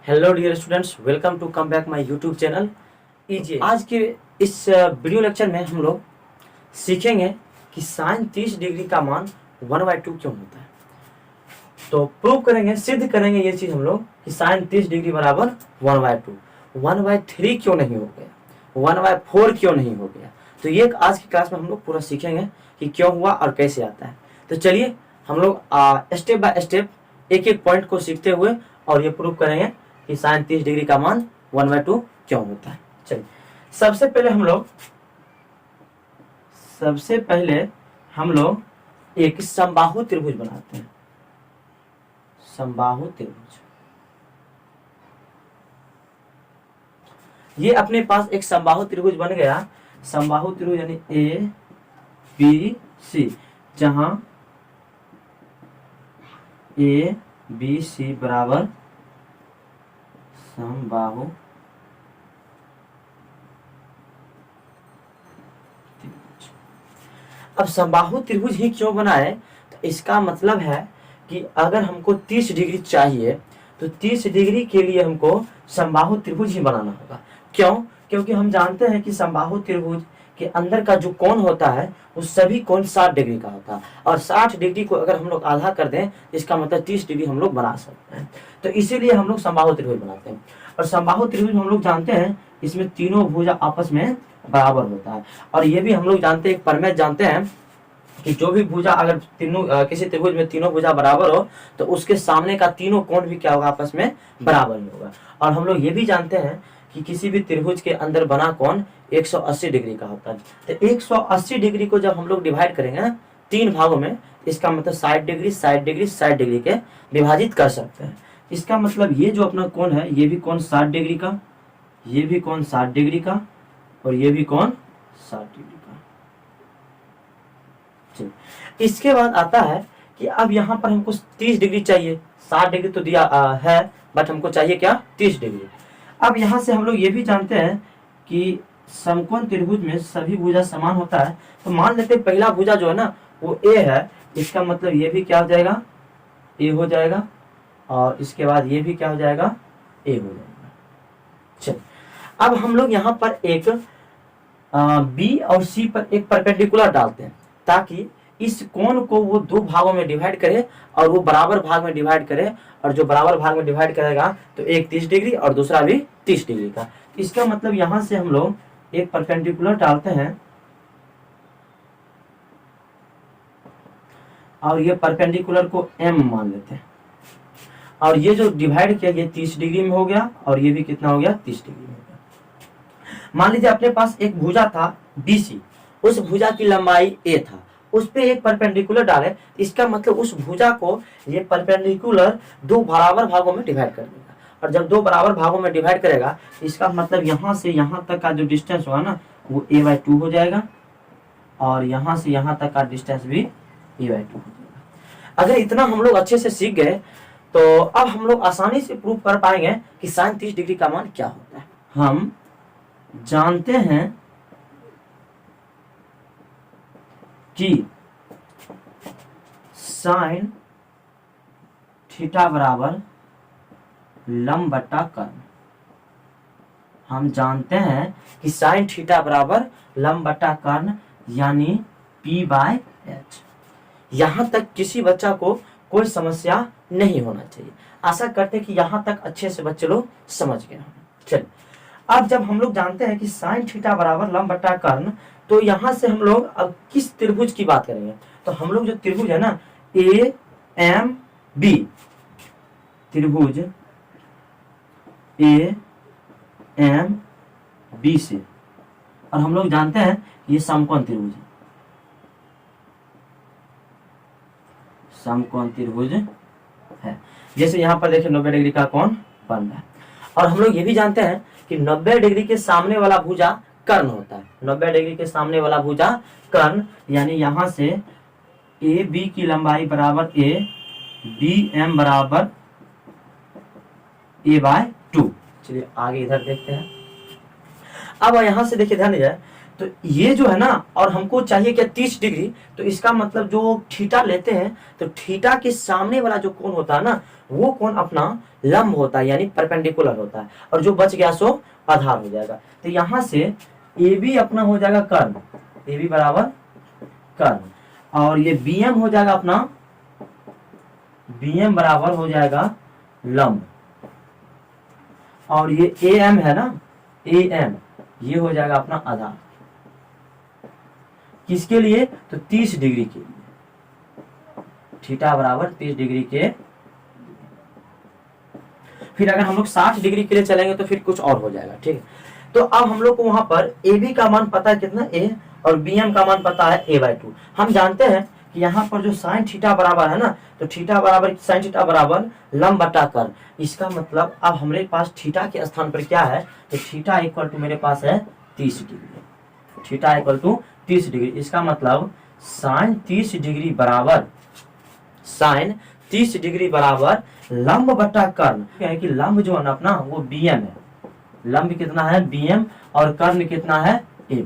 Hello dear students, welcome to come back my YouTube channel Easy. आज के इस video lecture में हम लोग सीखेंगे कि साइन 30 डिग्री का मान 1/2 क्यों होता है। तो प्रूव करेंगे, सिद्ध करेंगे ये चीज हम लोग कि साइन 30 डिग्री बराबर 1/2। 1/3 क्यों नहीं हो गया, 1/4 क्यों नहीं हो गया। तो ये आज की क्लास में हम लोग पूरा सीखेंगे कि क्यों हुआ और कैसे आता है। तो चलिए हम लोग स्टेप बाय स्टेप एक एक पॉइंट को सीखते हुए और ये प्रूव करेंगे कि साइन 30 डिग्री का मान 1/2 क्यों होता है। चलिए सबसे पहले हम लोग एक समबाहु त्रिभुज बनाते हैं। समबाहु त्रिभुज, ये अपने पास एक समबाहु त्रिभुज बन गया। समबाहु त्रिभुज यानी ABC, जहां ABC बराबर समबाहु त्रिभुज। अब समबाहु त्रिभुज ही क्यों बनाए, तो इसका मतलब है कि अगर हमको 30 डिग्री चाहिए तो 30 डिग्री के लिए हमको समबाहु त्रिभुज ही बनाना होगा। क्यों? क्योंकि हम जानते हैं कि समबाहु त्रिभुज के अंदर का जो कोण होता है वो सभी कोण 60 डिग्री का होता है, और 60 डिग्री को अगर हम लोग आधा कर दें इसका मतलब 30 डिग्री हम लोग बना सकते हैं। तो इसीलिए हम लोग समबाहु त्रिभुज बनाते हैं। और समबाहु त्रिभुज हम लोग जानते हैं इसमें तीनों भुजा आपस में बराबर होता है। और ये भी हम लोग जानते हैं, एक प्रमेय जानते हैं कि जो भी भुजा अगर तीनों किसी त्रिभुज में तीनों भुजा बराबर हो तो उसके सामने का तीनों कोण भी क्या होगा, आपस में बराबर ही होगा। और हम लोग ये भी जानते हैं कि किसी भी त्रिभुज के अंदर बना कोण 180 डिग्री का होता है। तो 180 डिग्री को जब हम लोग डिवाइड करेंगे ना तीन भागों में, इसका मतलब 60 डिग्री 60 डिग्री 60 डिग्री के विभाजित कर सकते हैं। इसका मतलब ये जो अपना कोण है ये भी कोण 60 डिग्री का, ये भी कोण 60 डिग्री का, और ये भी कोण 60 डिग्री का। इसके बाद आता है कि अब यहाँ पर हमको 30 डिग्री चाहिए। 60 डिग्री तो दिया है, बट हमको चाहिए क्या, 30 डिग्री। अब यहाँ से हम लोग ये भी जानते हैं कि समकोण त्रिभुज में सभी भुजा समान होता है। तो मान लेते हैं पहला भुजा जो है ना वो A है, इसका मतलब ये भी क्या हो जाएगा, A हो जाएगा, और इसके बाद ये भी क्या हो जाएगा, A हो जाएगा। चलिए अब हम लोग यहाँ पर एक B और C पर एक परपेंडिकुलर डालते हैं ताकि इस कोण को वो दो भागों में डिवाइड करे और वो बराबर भाग में डिवाइड करे, और जो बराबर भाग में डिवाइड करेगा तो एक 30 डिग्री और दूसरा भी 30 डिग्री का। इसका मतलब यहां से हम लोग एक परपेंडिकुलर डालते हैं और ये परपेंडिकुलर को M मान लेते हैं, और ये जो डिवाइड किया ये 30 डिग्री में हो गया, और ये भी कितना हो गया, 30 डिग्री में हो गया। मान लीजिए अपने पास एक भुजा था BC, उस भुजा की लंबाई A था, उस पे एक परपेंडिकुलर डाले, इसका मतलब उस भुजा को ये परपेंडिकुलर दो बराबर भागों में डिवाइड कर देगा। और जब दो बराबर भागों में डिवाइड करेगा इसका मतलब यहाँ से यहाँ तक का जो डिस्टेंस होगा ना वो A/2 हो जाएगा, और यहाँ से यहाँ तक का डिस्टेंस भी A/2 हो जाएगा। अगर इतना हम लोग अच्छे से सीख गए तो अब हम लोग आसानी से प्रूव कर पाएंगे कि साइन 30 डिग्री का मान क्या होता है। हम जानते हैं कि साइन थीटा बराबर लंब बटा कर्ण। हम जानते हैं कि साइन थीटा बराबर लंब बटा कर्ण यानी P/H। यहां तक किसी बच्चा को कोई समस्या नहीं होना चाहिए। आशा करते हैं कि यहां तक अच्छे से बच्चे लोग समझ गए होंगे। चलिए अब जब हम लोग जानते हैं कि साइन थीटा बराबर लंब बटा कर्ण, तो यहां से हम लोग अब किस त्रिभुज की बात करेंगे। तो हम लोग जो त्रिभुज है ना AMB, त्रिभुज AMB से, और हम लोग जानते हैं ये समकोण त्रिभुज है, समकोण त्रिभुज है। जैसे यहाँ पर देखिए 90 डिग्री का कोण बन रहा है, और हम लोग ये भी जानते हैं कि 90 डिग्री के सामने वाला भुजा कर्ण होता है। 90 डिग्री के सामने वाला भुजा कर्ण, यानी यहां से AB की लंबाई बराबर A, BM बराबर A/2। चलिए आगे इधर देखते हैं। अब यहां से देखिए ध्यान दीजिए, तो ये जो है ना, और हमको चाहिए क्या 30 डिग्री, तो इसका मतलब जो थीटा लेते हैं तो थीटा के सामने वाला जो कोण होता है ना, वो कोण अपना लंब होता है, यानी परपेंडिकुलर होता है, और जो बच गया सो आधार हो जाएगा। तो यहां से ए बी अपना हो जाएगा कर्ण, ए बी बराबर कर्ण, और ये बी एम हो जाएगा अपना, बी एम बराबर हो जाएगा लंब, और ये ए एम है ना, ए एम ये हो जाएगा अपना आधार। किसके लिए? तो 30 डिग्री के लिए, थीटा बराबर 30 डिग्री के। फिर अगर हम लोग 60 डिग्री के लिए चलेंगे तो फिर कुछ और हो जाएगा, ठीक है। तो अब हम लोग को वहां पर ए बी का मान पता है कितना, ए, और बी एम का मान पता है a/2। हम जानते हैं कि यहाँ पर जो साइन थीटा बराबर है ना, तो थीटा बराबर साइन थीटा बराबर लंब बटा कर्ण। इसका मतलब अब हमारे पास थीटा के स्थान पर क्या है, तो थीटा इक्वल टू मेरे पास है 30 degree, theta equal to 30 degree. इसका मतलब साइन 30 डिग्री बराबर, साइन 30 डिग्री बराबर लंब बटा कर्ण, क्या है कि लंब जो है ना अपना वो bm है, लंब कितना है bm, और कर्ण कितना है ab।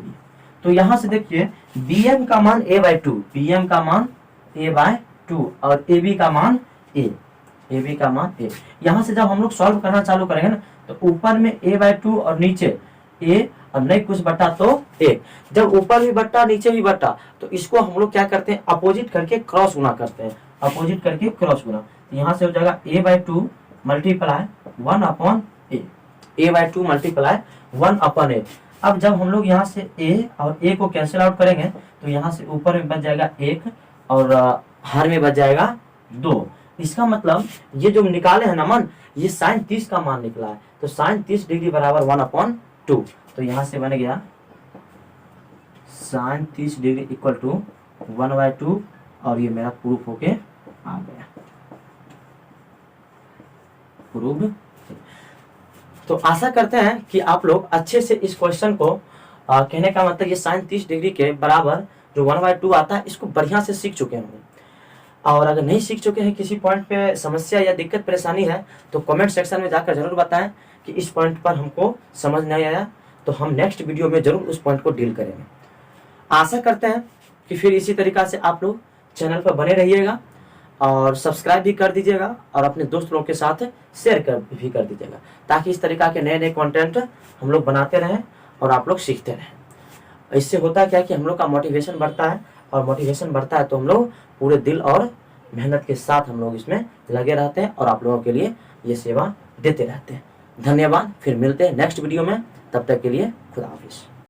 तो यहां से देखिए bm का मान a/2, bm का मान a/2, और ab का मान a, ab का मान a। यहां से जब हम लोग सॉल्व करना चालू करेंगे ना, तो ऊपर में a/2 और नीचे a, और नहीं कुछ बटा तो a। जब ऊपर भी बट्टा नीचे भी बट्टा, तो इसको हम लोग क्या करते हैं, अपोजिट करके क्रॉस गुना करते हैं, अपोजिट करके क्रॉस गुना। तो यहाँ से हो जाएगा a/2 multiply 1/a, a/2 multiply 1/a। अब जब हम लोग यहाँ से a और a को कैंसिल आउट करेंगे, तो यहाँ से ऊपर में बच जाएगा 1, और हर में बच जाएगा 2। इसका मतलब ये जो निकाले हैं ना मान, ये साइन 30 का मान निकला है, तो साइन 30 डिग्री बराबर 1/2। तो यहाँ से बन गया साइन 30 डिग्री इक्वल टू 1/2, और ये मेरा प्रूफ होके आ गया, प्रूफ। तो आशा करते हैं कि आप लोग अच्छे से इस क्वेश्चन को कहने का मतलब ये साइन 30 डिग्री के बराबर जो 1/2 आता है, इसको बढ़िया से सीख चुके होंगे। और अगर नहीं सीख चुके हैं, किसी पॉइंट पे समस्या या दिक्कत परेशानी है, तो कमेंट सेक्शन में जाकर जरूर बताएं कि इस पॉइंट पर हमको समझ नहीं आया, तो हम नेक्स्ट वीडियो में जरूर उस पॉइंट को डील करेंगे। आशा करते हैं कि फिर इसी तरीका से आप लोग चैनल पर बने रहिएगा, और सब्सक्राइब भी कर दीजिएगा, और अपने दोस्त लोगों के साथ शेयर भी कर दीजिएगा, ताकि इस तरीका के नए नए कंटेंट हम लोग बनाते रहें और आप लोग सीखते रहें। इससे होता क्या है कि हम लोग का मोटिवेशन बढ़ता है, और मोटिवेशन बढ़ता है तो हम लोग पूरे दिल और मेहनत के साथ हम लोग इसमें लगे रहते हैं, और आप लोगों के लिए ये सेवा देते रहते हैं। धन्यवाद, फिर मिलते हैं नेक्स्ट वीडियो में, तब तक के लिए खुदा हाफिज।